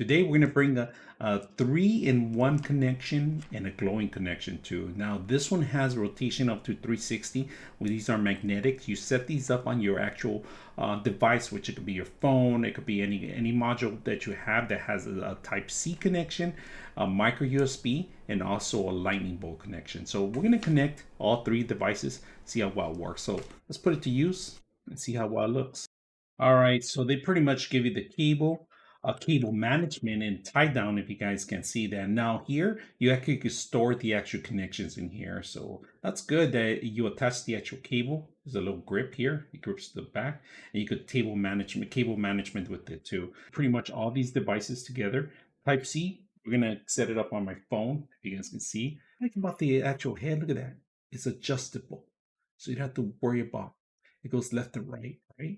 Today we're going to bring a 3-in-1 connection and a glowing connection too. Now this one has rotation up to 360. These are magnetic. You set these up on your actual device, which it could be your phone, it could be any module that you have that has a type C connection, a micro USB, and also a lightning bolt connection. So we're going to connect all three devices, see how well it works. So let's put it to use and see how well it looks. All right, so they pretty much give you the cable management and tie down, if you guys can see that. Now here, you actually could store the actual connections in here. So that's good that you attach the actual cable. There's a little grip here. It grips the back. And you could cable management with it too. Pretty much all these devices together. Type C, we're gonna set it up on my phone, if you guys can see. Think about the actual head, look at that. It's adjustable. So you don't have to worry about it goes left and right, right?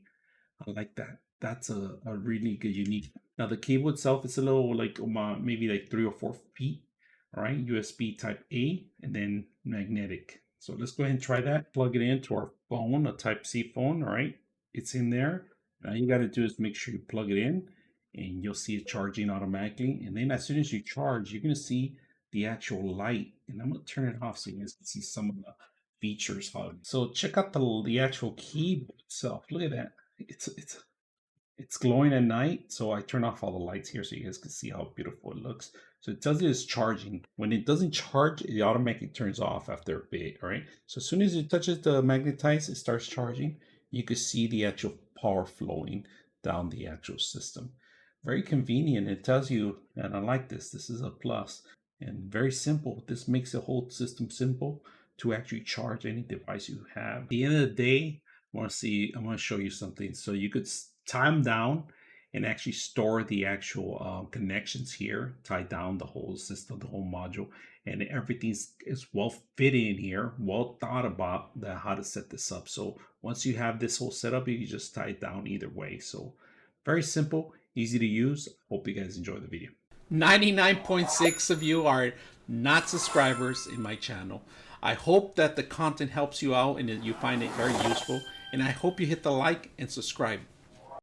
I like that. That's a really good unique. Now the cable itself is a little like maybe like 3 or 4 feet. All right, USB type A and then magnetic. So let's go ahead and try that. Plug it into our phone, a type C phone. All right, it's in there. Now you got to do is make sure you plug it in and you'll see it charging automatically. And then as soon as you charge, you're going to see the actual light. And I'm going to turn it off so you guys can see some of the features. So check out the actual keyboard itself. Look at that. It's glowing at night, so I turn off all the lights here so you guys can see how beautiful it looks. So it tells you it's charging. When it doesn't charge, it automatically turns off after a bit. All right, so as soon as it touches the magnetize, it starts charging. You can see the actual power flowing down the actual system. Very convenient. It tells you, and I like this is a plus, and very simple. This makes the whole system simple to actually charge any device you have. At the end of the day, I want to show you something. So you could time down and actually store the actual connections here, tie down the whole system, the whole module, and everything is well fitted in here, well thought about how to set this up. So once you have this whole setup, you can just tie it down either way. So very simple, easy to use. Hope you guys enjoy the video. 99.6 of you are not subscribers in my channel. I hope that the content helps you out and that you find it very useful. And I hope you hit the like and subscribe